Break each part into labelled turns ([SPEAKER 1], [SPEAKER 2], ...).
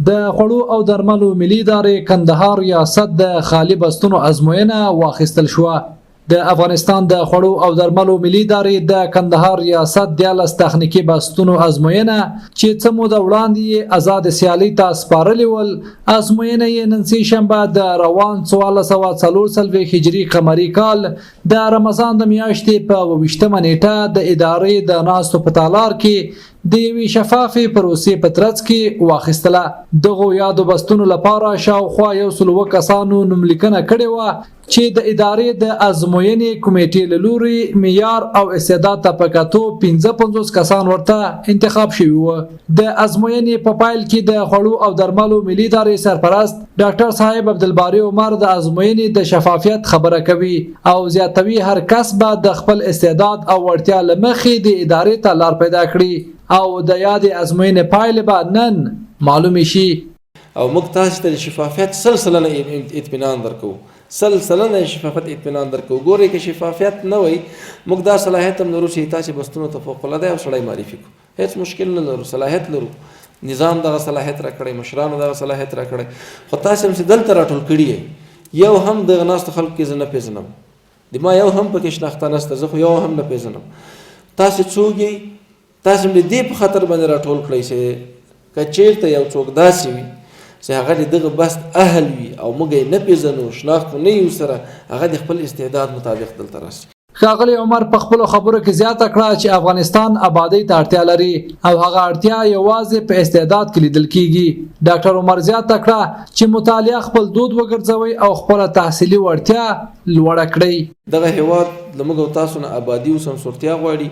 [SPEAKER 1] د خوړو او درملو ملي ادارې کندهار ریاست د خالي بستونو ازموینه واخیستل شوه. د افغانستان د خوړو او درملو ملي ادارې د کندهار ریاست 14 تخنیکي بستونو ازموینه چې څه موده وړاندې آزاد سیالي ته سپارلې ول، ازموینه یې نن سه شنبه د روان 1444 هجري قمري کال د رمضان د میاشتې په 28مه نیټه د ادارې د ناستو په تالار کې د یوې شفافې پروسې په ترڅ کې واخیستله. دغو یادو بستونو لپاره شاوخوا 100 کسانو نوملیکنه کړې وه چې د ادارې د ازموینې کمیټې له لوري معیار او استعداد ته په کتو 55 کسان ورته انتخاب شوي وو. د ازموینې په پایل کې د خوړو او درملو ملي ادارې سرپرست ډاکټر صاحب عبدالباري عمر د ازموینې د شفافیت خبره کوي او زیاتوي هر کس به د خپل استعداد او وړتیا له مخې د ادارې ته لار پیدا کړي او د یادې ازموینې پایلې به نن معلومې شي.
[SPEAKER 2] او موږ تاسو ته د شفافیت سلسله اطمینان درکو، سلسله شفافیت اطمینان درکو. ګورئ که شفافیت نه وي موږ دا صلاحیت هم لرو چې تاسو بستونو ته فوق العاده یو سړی معرفي کړو، هیڅ مشکل نه لرو، صلاحیت لرو، نظام دغه صلاحیت راکړی، مشرانو دغه صلاحیت راکړی. خو تاسو هم چې دلته راټول کړي یو هم دغه ناستو خلکو کې زه نه پیژنم، د ما یو هم پکې شناخته نشته، زه خو یو هم نه پیژنم. تاسو څوک یې؟ تاسو د دې په خاطر باندې راټول کړئ چې که چېرته یو څوک داسې وي چې هغه د دغه بست اهل وي او موږ یې نه پیژنو، شناخت نه یو سره، هغه د خپل استعداد مطابق دلته راشي.
[SPEAKER 1] ښاغلي عمر په خپلو خبرو کې زیاته کړه چې افغانستان آبادۍ ته اړتیا لري او هغه اړتیا یوازې په استعداد کې لیدل کیږي. ډاکټر عمر زیاته کړه چې مطالعه خپل دود وګرځوي او خپله تحصیلي وړتیا لوړه کړئ.
[SPEAKER 2] دغه هیواد له موږ او تاسو نه آبادي او سمسورتیا غواړي،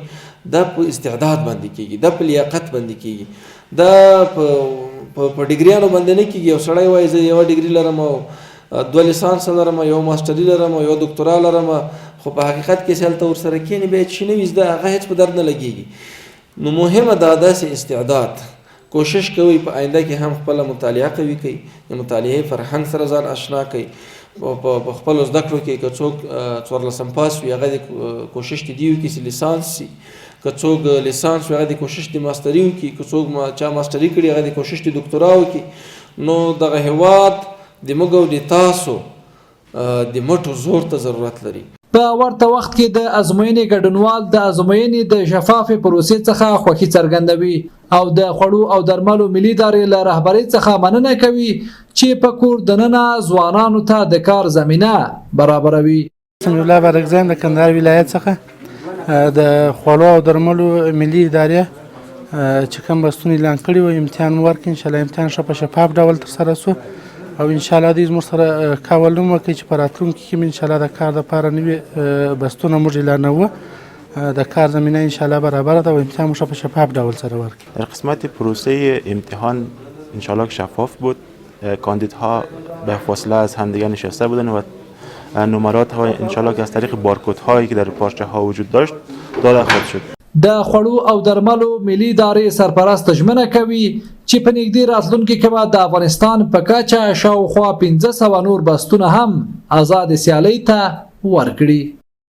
[SPEAKER 2] دا په استعداد باندې کیږي، دا په لیاقت باندې کیږي، دا په ډیګریانو باندې نه کیږي. یو سړی وایي زه یو ډیګري لرم او 2 لیسانس لرم، یو ماستري لرم او یو دکتورا لرم، خو په حقیقت کې هلته ورسره کینی بیا چې نوي زده هغه هیڅ په درد نه لګیږي. نو مهمه دا داسې استعداد کوشش کوي په آینده کې هم خپله مطالعه قوي کوي، د مطالعې فرهنګ سره ځان آشنا کوي، په خپلو زده کړو کې که څوک 14 پاس وي هغه د کوشش د دې وکړي چې لیسانس شي، که څوک لیسانس وي هغه د کوشش د ماستري وکړي، که څوک چا ماستري کړي هغه د کوشش د دکتورا وکړي. نو دغه هیواد د موږ او د تاسو د مټو زور ته ضرورت لري.
[SPEAKER 1] په ورته وخت کې د ازموینې ګډونوال د ازموینې د شفافې پروسې څخه خوښي څرګندوي او د خوړو او درملو ملي ادارې له رهبرۍ څخه مننه کوي چې په کور دننه ځوانانو ته د کار زمینه برابروي.
[SPEAKER 3] سمیع الله بارکزایم د کندهار ولایت څخه د خوړو او درملو ملي ادارې چې کوم بستون اعلان کړي و امتحان ورکړي، انشاءالله امتحان ښه په شفاف ډول ترسره شو او انشاءالله دوی زموږ سره کاول هم وکړي چې په راتلونکي کې انشاءالله د کار دپاره نوي بستونه موږ اعلانوو، د کار زمینه انشاءالله برابره ده و امتحان موږ په شفاف ډول سره ورکړي.
[SPEAKER 4] در قسمت پروسه امتحان انشاءالله شفاف بود، کاندیدها به فاصله از همدیگر نشسته بودن و نمرات ها انشاءالله که از طریق بارکد هایی که در پارچه ها وجود داشت داده خواهد شد.
[SPEAKER 1] د خوړو او درملو ملي ادارې سرپرست ژمنه کوي چې په نږدې راتلونکي کې به د افغانستان په کچه شاوخوا 500 نور بستونه هم آزاد سیالۍ ته ورکړي.